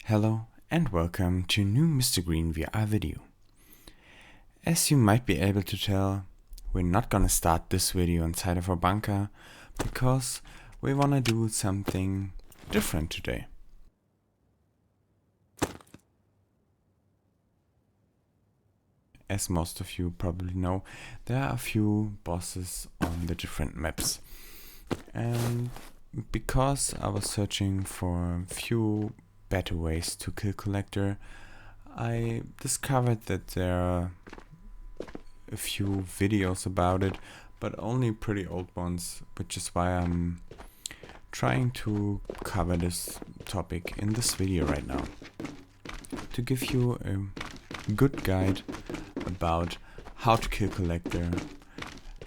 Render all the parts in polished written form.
Hello and welcome to a new Mr. Green VR video. As you might be able to tell, we're not gonna start this video inside of our bunker because we wanna do something different today. As most of you probably know, there are a few bosses on the different maps. And because I was searching for a few better ways to kill Collector, I discovered that there are a few videos about it, but only pretty old ones, which is why I'm trying to cover this topic in this video right now. To give you a good guide about how to kill Collector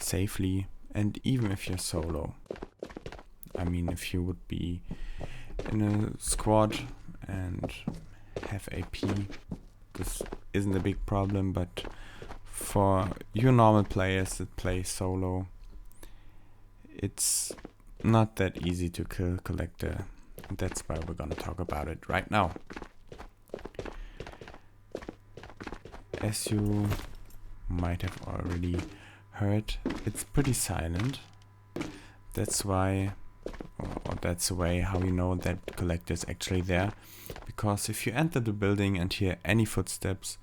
safely, and even if you're solo. I mean, if you would be in a squad and have AP, this isn't a big problem, but for you normal players that play solo, it's not that easy to kill Collector. That's why we're gonna talk about it right now. As you might have already heard, it's pretty silent. That's why, or that's the way how you know that Collector is actually there. Because if you enter the building and hear any footsteps,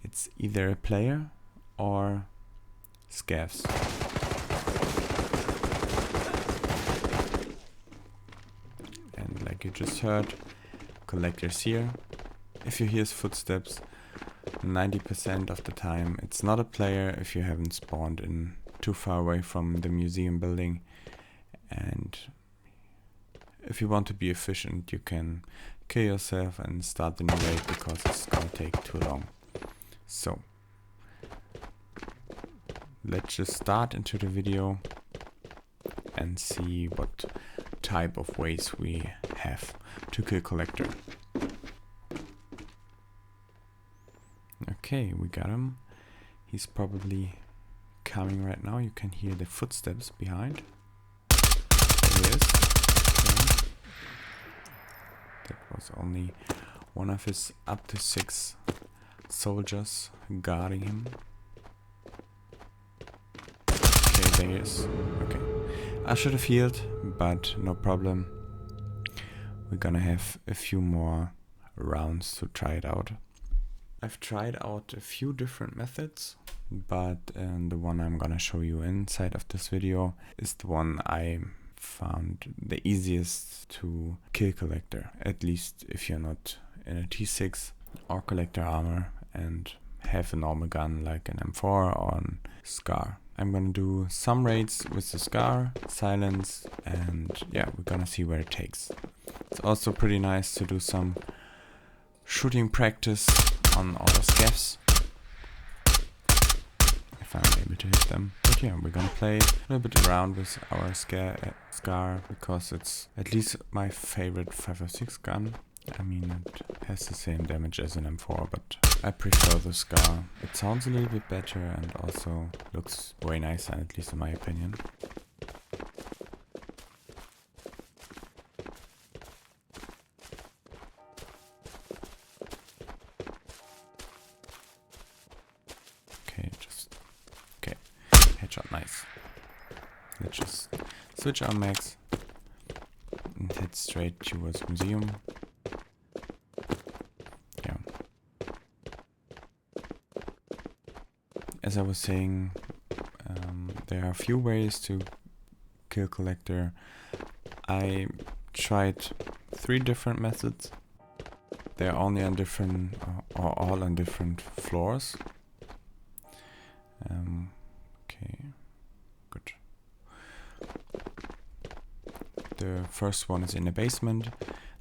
it's either a player or scavs. And like you just heard, Collector's here. If you hear footsteps, 90% of the time it's not a player if you haven't spawned in too far away from the museum building. And if you want to be efficient, you can kill yourself and start the new raid because it's gonna take too long. So let's just start into the video and see what type of ways we have to kill Collector. Okay, we got him. He's probably coming right now. You can hear the footsteps behind. There he is. Okay. That was only one of his up to 6 soldiers guarding him. Okay, there he is. Okay. I should have healed, but no problem. We're gonna have a few more rounds to try it out. I've tried out a few different methods, but the one I'm gonna show you inside of this video is the one I found the easiest to kill Collector, at least if you're not in a T6 or Collector armor and have a normal gun like an M4 or an Scar. I'm gonna do some raids with the Scar, silence, and yeah, we're gonna see where it takes. It's also pretty nice to do some shooting practice on all the scavs, if I'm able to hit them. But yeah, we're gonna play a little bit around with our Scar because it's at least my favorite 5.56 gun. I mean, it has the same damage as an M4, but I prefer the Scar. It sounds a little bit better and also looks way nicer, at least in my opinion. Headshot, nice. Let's just switch our max and head straight towards museum. Yeah. As I was saying, there are a few ways to kill Collector. I tried 3 different methods. They're only on different, or all on different floors. Okay, good. The first one is in the basement,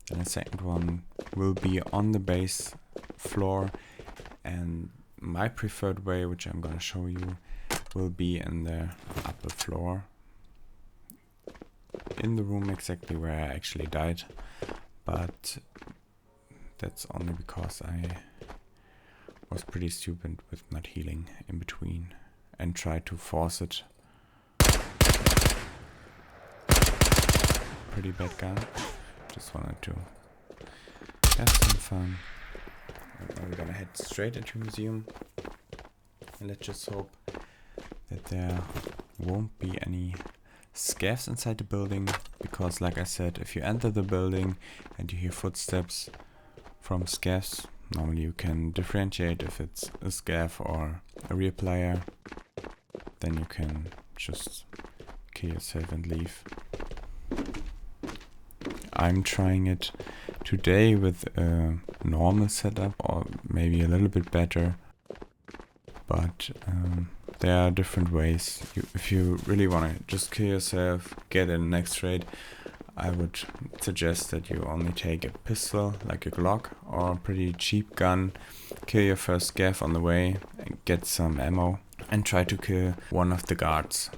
then the second one will be on the base floor, and my preferred way, which I'm gonna show you, will be in the upper floor. In the room exactly where I actually died, but that's only because I was pretty stupid with not healing in between and try to force it. Pretty bad gun. Just wanted to have some fun. And now we're gonna head straight into the museum. And let's just hope that there won't be any scavs inside the building, because like I said, if you enter the building and you hear footsteps from scavs, normally you can differentiate if it's a scav or a real player. Then you can just kill yourself and leave. I'm trying it today with a normal setup, or maybe a little bit better, but there are different ways. If you really want to just kill yourself, get in the next raid, I would suggest that you only take a pistol, like a Glock, or a pretty cheap gun, kill your first scav on the way, and get some ammo, and try to kill one of the guards.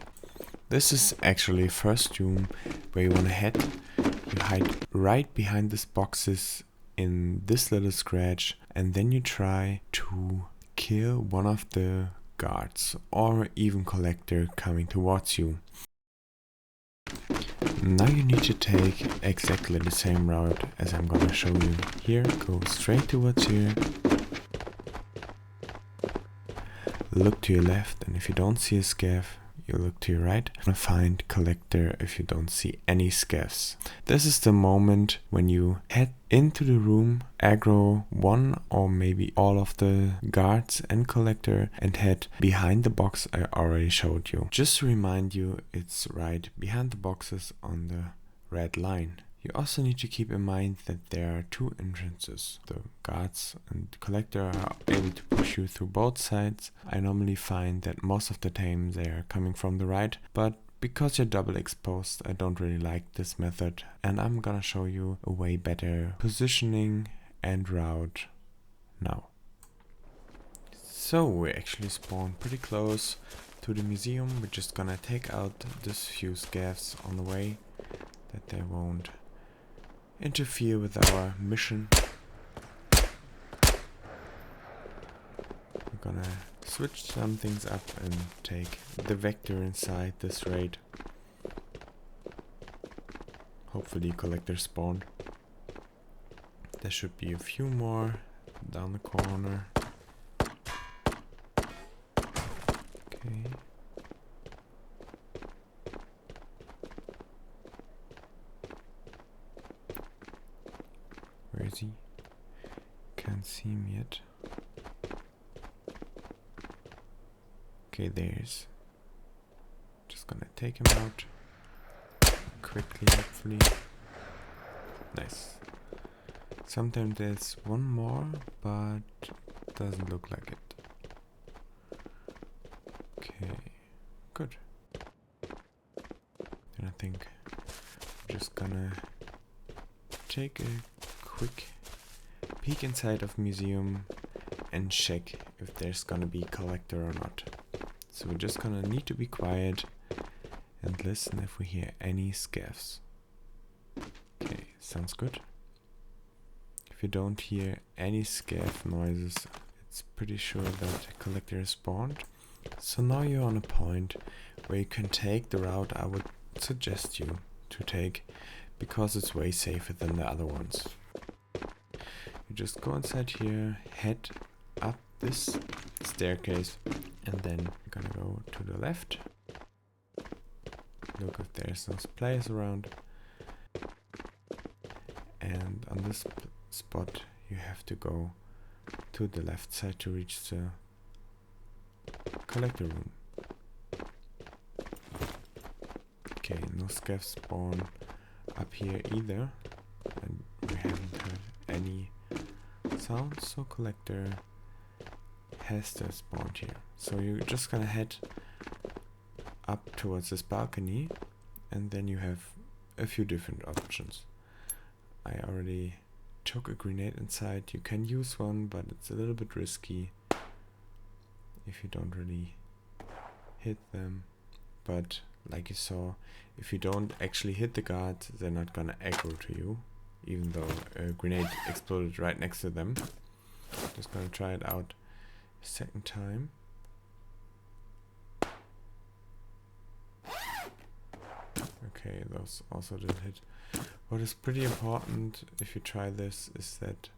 This is actually first room where you want to head. You hide right behind these boxes in this little scratch, and then you try to kill one of the guards or even collector coming towards you. Now you need to take exactly the same route as I'm gonna show you here. Go straight towards here. Look to your left, and if you don't see a scav, you look to your right and find collector if you don't see any scavs. This is the moment when you head into the room, aggro one or maybe all of the guards and collector, and head behind the box I already showed you. Just to remind you, it's right behind the boxes on the red line. You also need to keep in mind that there are two entrances. The guards and collector are able to push you through both sides. I normally find that most of the time they are coming from the right, but because you're double exposed, I don't really like this method, and I'm gonna show you a way better positioning and route now. So we actually spawn pretty close to the museum. We're just gonna take out this few scavs on the way, that they won't interfere with our mission. We're gonna switch some things up and take the vector inside this raid. Hopefully collectors spawn. There should be a few more down the corner. Okay. Where is he? Can't see him yet. Okay, there's. Just gonna take him out quickly, hopefully. Nice. Sometimes there's one more, but doesn't look like it. Okay, good. Then I think I'm just gonna take a quick peek inside of museum and check if there's gonna be collector or not. So we're just gonna need to be quiet and listen if we hear any scavs. Okay, sounds good. If you don't hear any scav noises, it's pretty sure that a collector is spawned. So now you're on a point where you can take the route I would suggest you to take, because it's way safer than the other ones. You just go inside here, head up this staircase, and then you're gonna go to the left. Look if there's no players around. And on this spot you have to go to the left side to reach the collector room. Okay, no scavs spawn up here either, and we haven't heard any sounds, so collector has to spawn here. So you're just gonna head up towards this balcony, and then you have a few different options. I already took a grenade inside. You can use one, but it's a little bit risky if you don't really hit them. But like you saw, if you don't actually hit the guard, they're not gonna aggro to you, even though a grenade exploded right next to them. Just gonna try it out a second time. Okay, those also didn't hit. What is pretty important if you try this is that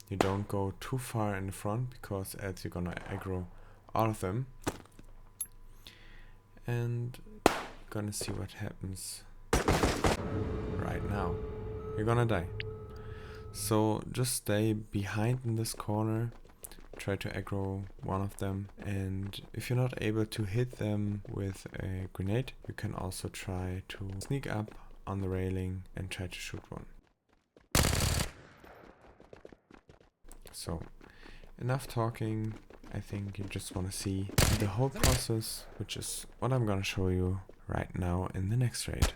you don't go too far in the front, because else you're gonna aggro all of them. And you're gonna see what happens right now. You're gonna die. So just stay behind in this corner, try to aggro one of them, and if you're not able to hit them with a grenade, you can also try to sneak up on the railing and try to shoot one. So enough talking. I think you just want to see the whole process, which is what I'm gonna show you right now in the next raid.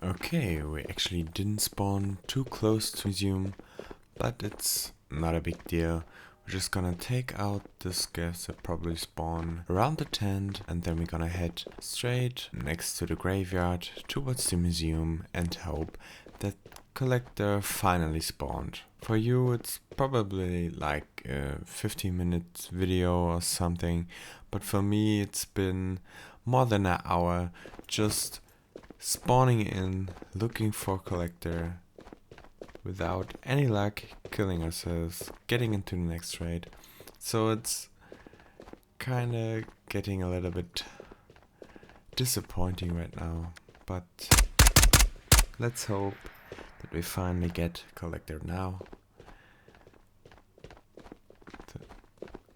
Okay, we actually didn't spawn too close to museum, but it's not a big deal. We're just gonna take out the scavs that probably spawn around the tent, and then we're gonna head straight next to the graveyard towards the museum and hope that collector finally spawned. For you it's probably like a 15-minute video or something, but for me it's been more than an hour just spawning in, looking for collector, without any luck, killing ourselves, getting into the next raid. So it's kinda getting a little bit disappointing right now, but let's hope that we finally get collector now.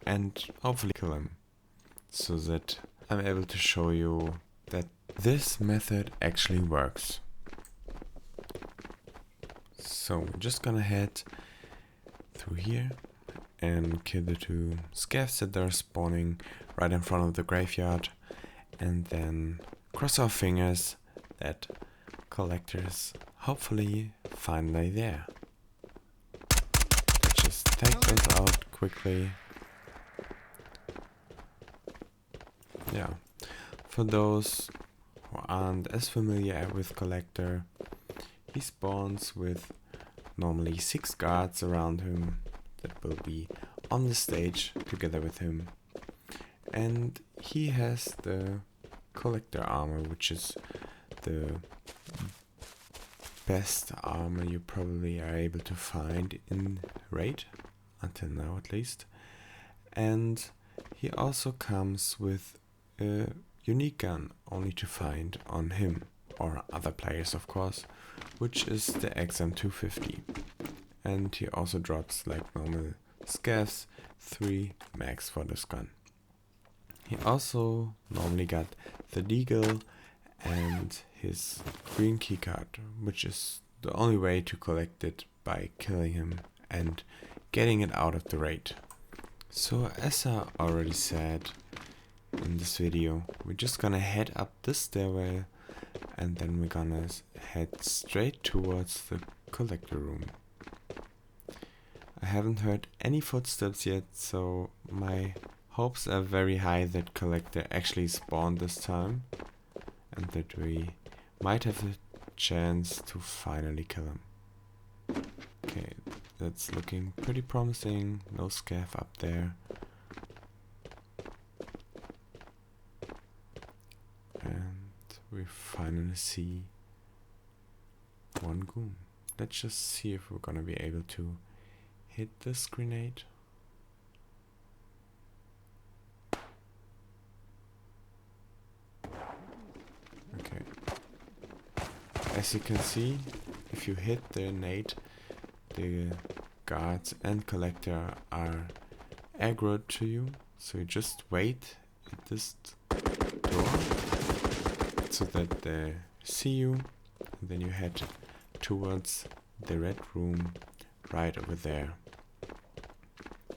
And hopefully kill him, so that I'm able to show you that this method actually works. So we're just gonna head through here and kill the two scavs that are spawning right in front of the graveyard, and then cross our fingers that collectors hopefully finally there. Let's just take those out quickly. Yeah, for those who aren't as familiar with collector, he spawns with normally 6 guards around him that will be on the stage together with him. And he has the collector armor, which is the best armor you probably are able to find in raid, until now at least. And he also comes with a unique gun only to find on him, or other players of course, which is the XM250. And he also drops, like normal scavs, 3 mags for this gun. He also normally got the deagle and his green keycard, which is the only way to collect it by killing him and getting it out of the raid. So as I already said in this video, we're just gonna head up this stairwell, and then we're gonna head straight towards the collector room. I haven't heard any footsteps yet, so my hopes are very high that collector actually spawned this time, and that we might have a chance to finally kill him. Okay, that's looking pretty promising. No scav up there. And we finally see one goon. Let's just see if we're gonna be able to hit this grenade. Okay. As you can see, if you hit the nade, the guards and collector are aggroed to you. So you just wait at this door so that they see you, and then you head towards the red room right over there.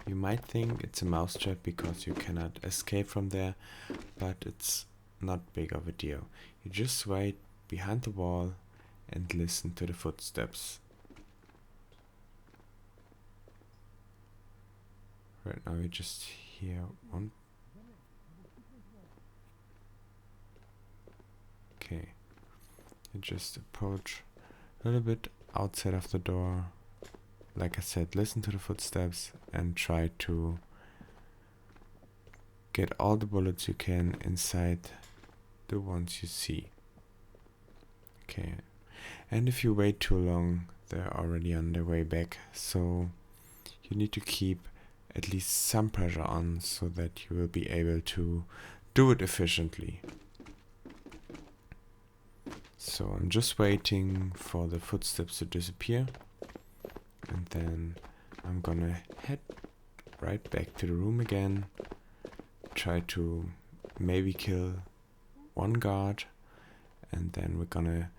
You might think it's a mousetrap because you cannot escape from there, but it's not big of a deal. You just wait behind the wall and listen to the footsteps. Right now you just hear one. Okay. You just approach a little bit outside of the door. Like I said, listen to the footsteps and try to get all the bullets you can inside the ones you see. Okay. And if you wait too long, they're already on their way back. So you need to keep at least some pressure on so that you will be able to do it efficiently. So I'm just waiting for the footsteps to disappear, and then I'm gonna head right back to the room again, try to maybe kill one guard, and then we're gonna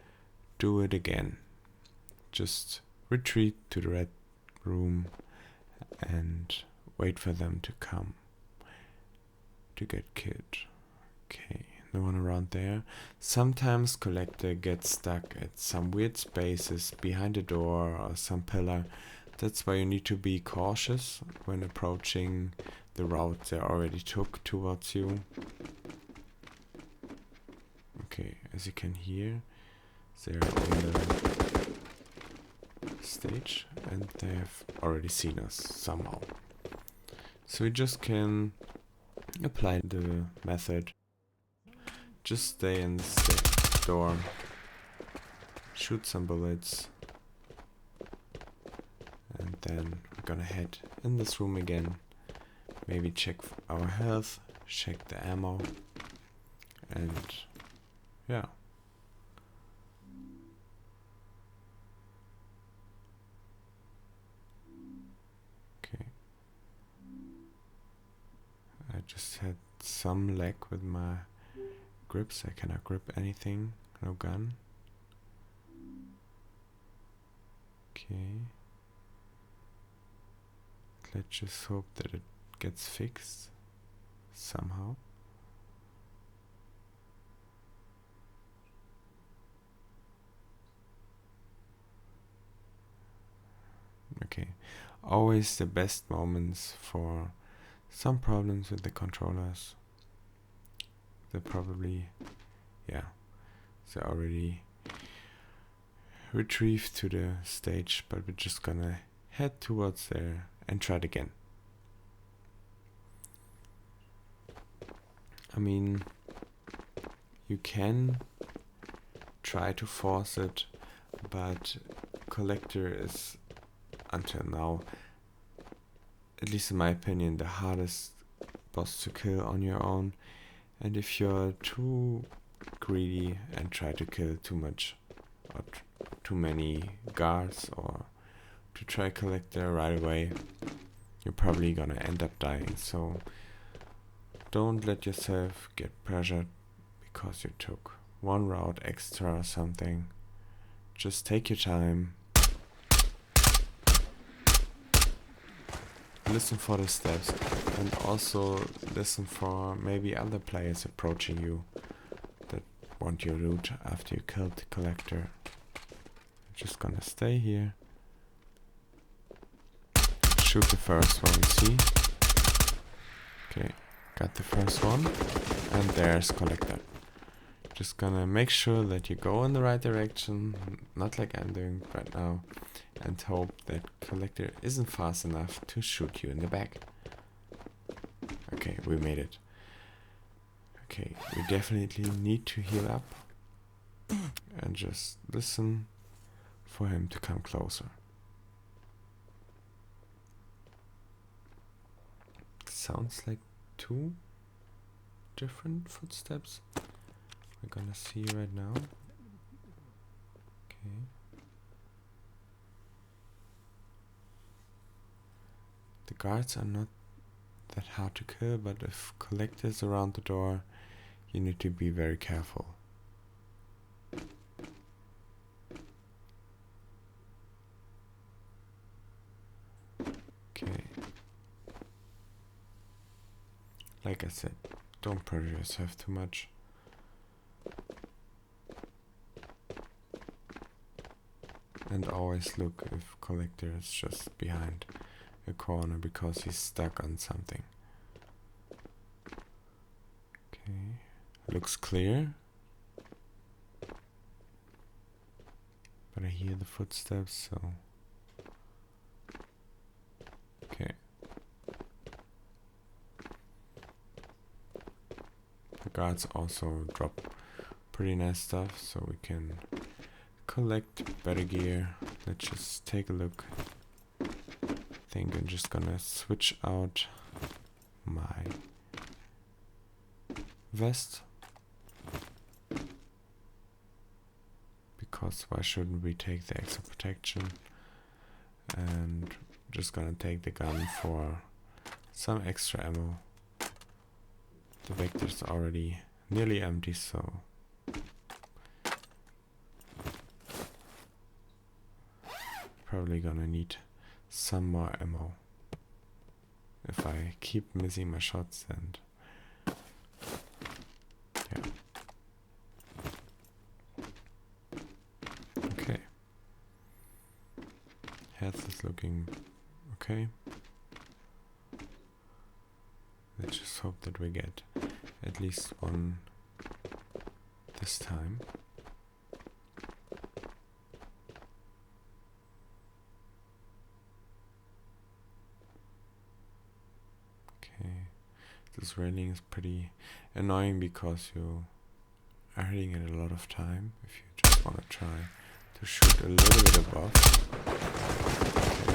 do it again. Just retreat to the red room and wait for them to come to get killed. Okay, no one around there. Sometimes Collector gets stuck at some weird spaces behind a door or some pillar. That's why you need to be cautious when approaching the route they already took towards you. Okay, as you can hear, they're on the stage and they have already seen us somehow. So we just can apply the method. Just stay in the safe door, shoot some bullets, and then we're gonna head in this room again. Maybe check our health, check the ammo, and yeah. Okay. I just had some lag with my grips. I cannot grip anything. No gun. Okay. Let's just hope that it gets fixed somehow. Okay. Always the best moments for some problems with the controllers. They're probably, yeah, they already retrieved to the stage, but we're just gonna head towards there and try it again. I mean, you can try to force it, but Collector is, until now, at least in my opinion, the hardest boss to kill on your own. And if you're too greedy and try to kill too much or too many guards, or to try Collector right away, you're probably gonna end up dying. So don't let yourself get pressured because you took one route extra or something. Just take your time. Listen for the steps, and also listen for maybe other players approaching you that want your loot after you killed the Collector. I'm just gonna stay here. Shoot the first one you see. Okay, got the first one, and there's Collector. Just gonna make sure that you go in the right direction, not like I'm doing right now, and hope that Collector isn't fast enough to shoot you in the back. Okay, we made it. Okay, we definitely need to heal up and just listen for him to come closer. Sounds like two different footsteps. We're gonna see right now. Okay. The guards are not that hard to kill, but if Collector's around the door, you need to be very careful. Okay. Like I said, don't pressure yourself too much. And always look if Collector is just behind a corner because he's stuck on something. Okay, looks clear. But I hear the footsteps, so... Okay. The guards also drop pretty nice stuff, so we can collect better gear. Let's just take a look. I think I'm just gonna switch out my vest. Because why shouldn't we take the extra protection? And just gonna take the gun for some extra ammo. The Vector's already nearly empty, so probably gonna need some more ammo. If I keep missing my shots, and yeah. Okay. Health is looking okay. Let's just hope that we get at least one this time. Okay. This railing is pretty annoying because you are hitting it a lot of time if you just want to try to shoot a little bit above.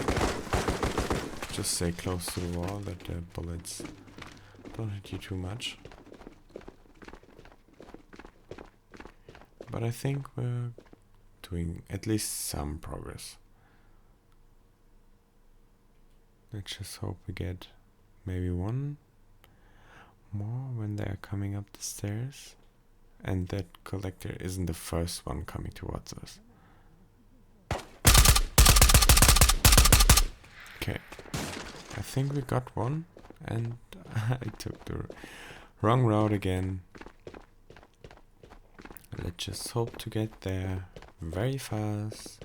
Okay. Just stay close to the wall that the bullets don't hit you too much. But I think we're doing at least some progress. Let's just hope we get maybe one more when they're coming up the stairs. And that collector isn't the first one coming towards us. Okay. I think we got one. And I took the wrong route again. Let's just hope to get there very fast.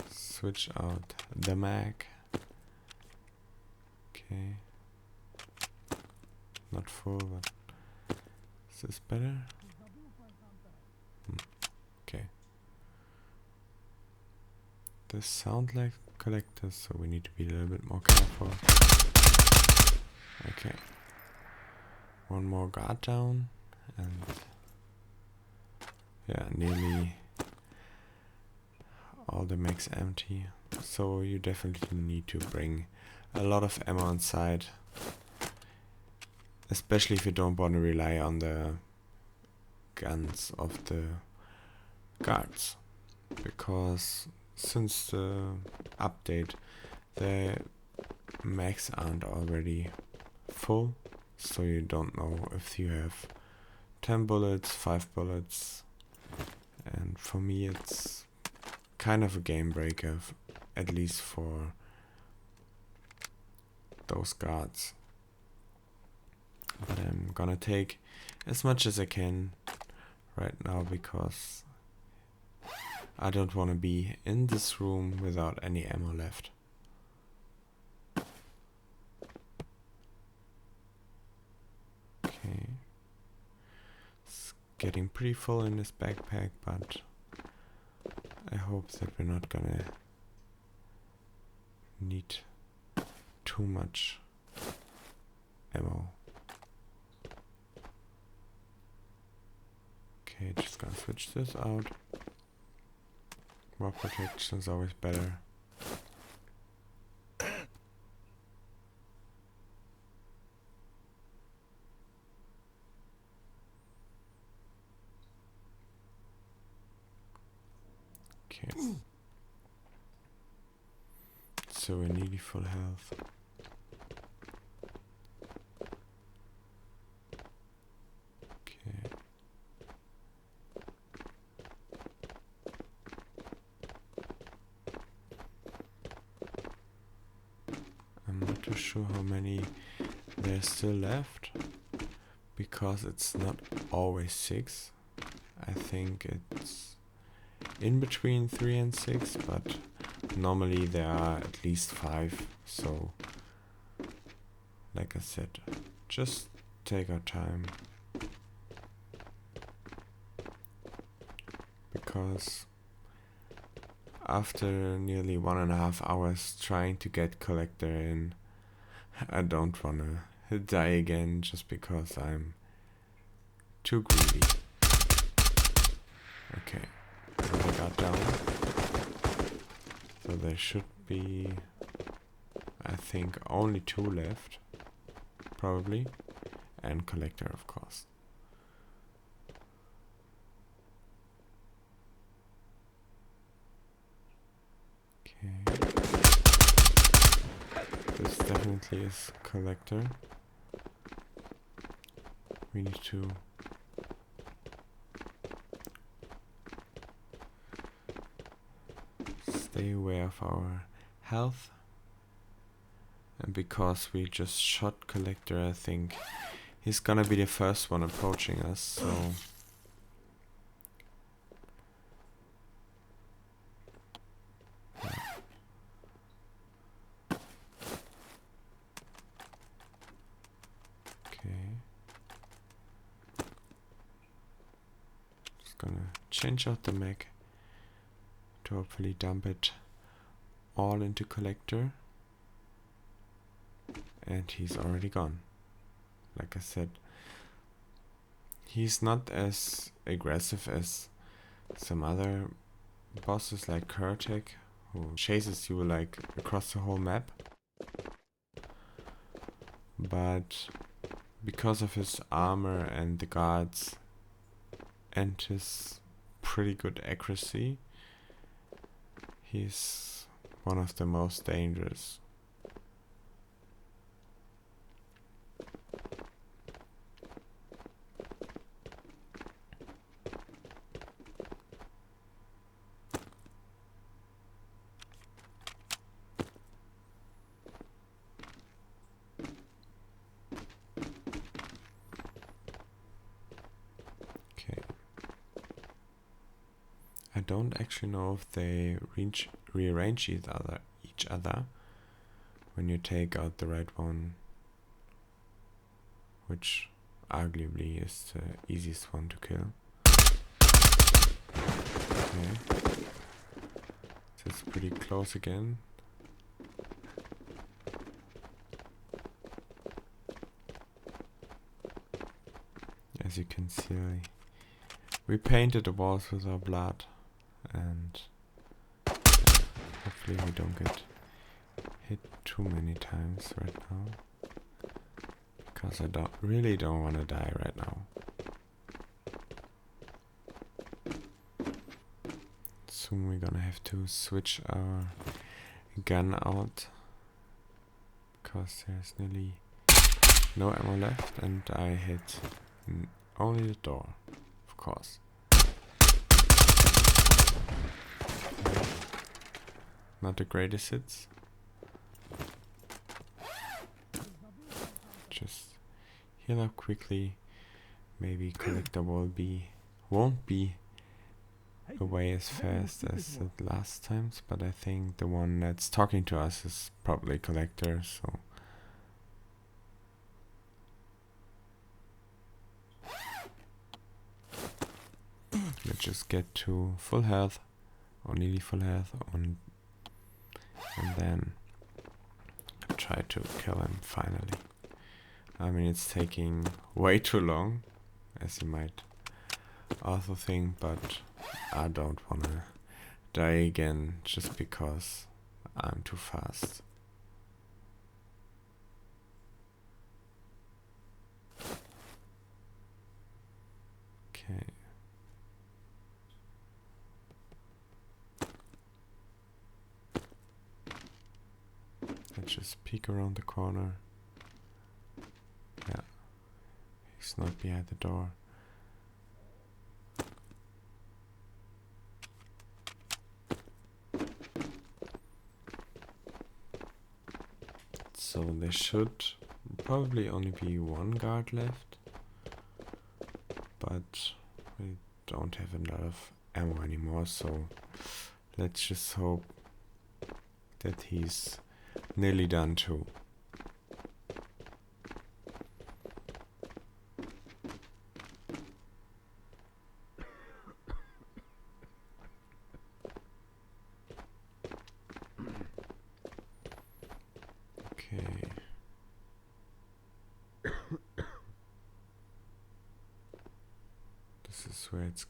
Switch out the mag. Okay. Not full, but is this better? Okay. This sound like collectors, so we need to be a little bit more careful. Okay. One more guard down, and yeah, nearly all the mags empty. So you definitely need to bring a lot of ammo inside, especially if you don't want to rely on the guns of the guards, because since the update the mags aren't already full, so you don't know if you have 10 bullets, 5 bullets, and for me it's kind of a game breaker, at least for those guards. But I'm gonna take as much as I can right now because I don't want to be in this room without any ammo left. Okay. It's getting pretty full in this backpack, but I hope that we're not gonna need too much ammo. Okay, just gonna switch this out. More protection is always better. Okay. So we're nearly full health. Okay. I'm not too sure how many there's still left, because it's not always 6. I think it's in between 3 and 6, but normally there are at least 5, so like I said, just take our time, because after nearly 1.5 hours trying to get collector in, I don't wanna die again just because I'm too greedy. there should be, I think, only 2 left, probably, and collector, of course. Okay. This definitely is collector. We need to stay aware of our health. And because we just shot collector, I think he's gonna be the first one approaching us, so okay. Just gonna change out the mech to hopefully dump it all into collector. And he's already gone. Like I said, he's not as aggressive as some other bosses like Kurtek, who chases you like across the whole map. But because of his armor and the guards and his pretty good accuracy, he's one of the most dangerous. I don't actually know if they rearrange each other when you take out the right one, which arguably is the easiest one to kill. Okay. That's pretty close again. As you can see, we painted the walls with our blood. And hopefully we don't get hit too many times right now, because I really don't want to die right now. Soon we're gonna have to switch our gun out, because there's nearly no ammo left, and I hit only the door, of course. Not the greatest hits. Just heal up quickly. Maybe collector won't be away as fast as the last times, but I think the one that's talking to us is probably collector, so let's just get to full health, or nearly full health, and then try to kill him finally. I mean, it's taking way too long, as you might also think, but I don't wanna die again just because I'm too fast. Okay. Let's just peek around the corner. Yeah, he's not behind the door. So there should probably only be one guard left, but we don't have a lot of ammo anymore, so let's just hope that he's nearly done too. Okay. This is where it's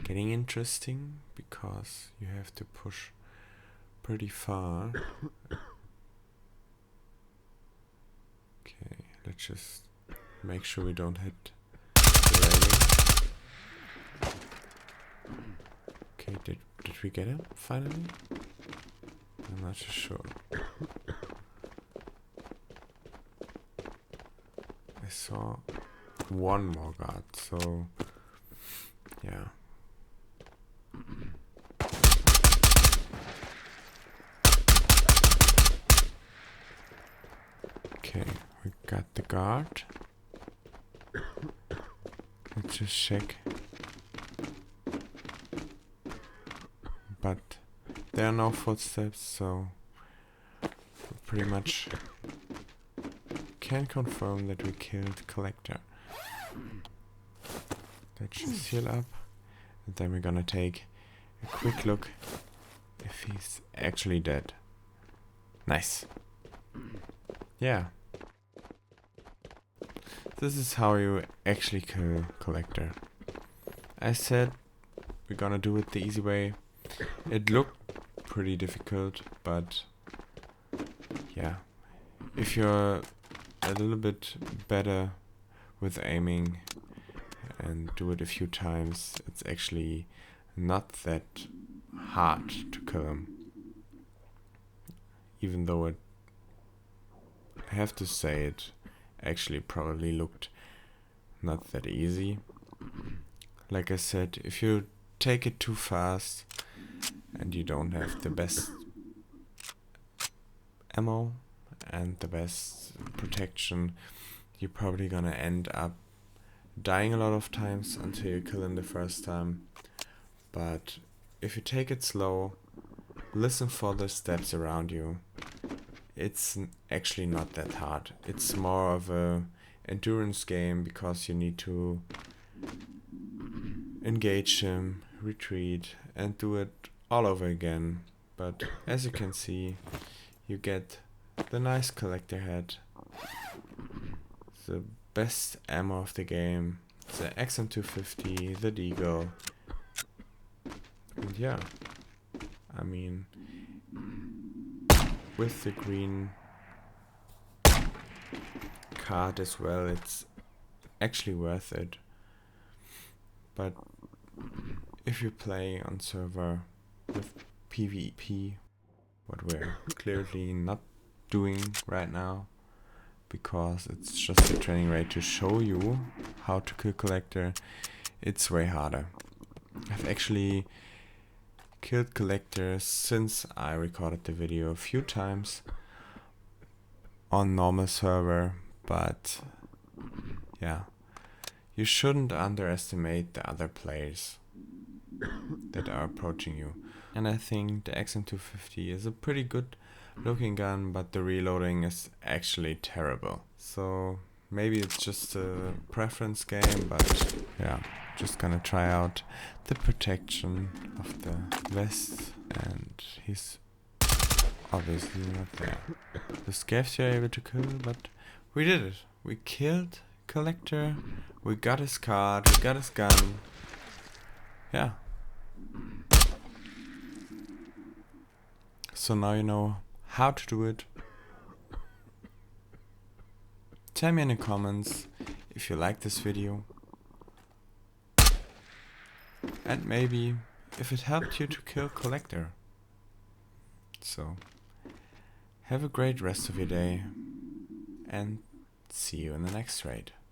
getting interesting, because you have to push pretty far. Okay, let's just make sure we don't hit the railing. Okay, did we get him finally? I'm not so sure. I saw one more guard, so yeah. Okay, we got the guard. Let's just check. But there are no footsteps, so pretty much can confirm that we killed Collector. Let's just heal up, and then we're gonna take a quick look if he's actually dead. Nice. Yeah. This is how you actually kill Collector. I said we're gonna do it the easy way. It looked pretty difficult, but yeah. If you're a little bit better with aiming and do it a few times, it's actually not that hard to kill him. Even though it, I have to say, it actually probably looked not that easy. Like I said, if you take it too fast and you don't have the best ammo and the best protection, you're probably gonna end up dying a lot of times until you kill him the first time. But if you take it slow, listen for the steps around you, it's actually not that hard. It's more of a endurance game because you need to engage him, retreat, and do it all over again. But as you can see, you get the nice Collector head, the best ammo of the game, the XM250, the Deagle, and yeah, I mean, with the green card as well, it's actually worth it. But if you play on server with PvP, what we're clearly not doing right now, because it's just a training raid to show you how to kill Collector, it's way harder. I've actually killed Collector since I recorded the video a few times on normal server, but yeah, you shouldn't underestimate the other players that are approaching you. And I think the XM250 is a pretty good looking gun, but the reloading is actually terrible. So maybe it's just a preference game, but yeah, just gonna try out the protection of the vest, and he's obviously not there. The scavs you're able to kill, but we did it. We killed Collector, we got his card, we got his gun. Yeah. So now you know how to do it. Tell me in the comments if you like this video, and maybe if it helped you to kill Collector. So have a great rest of your day, and see you in the next raid.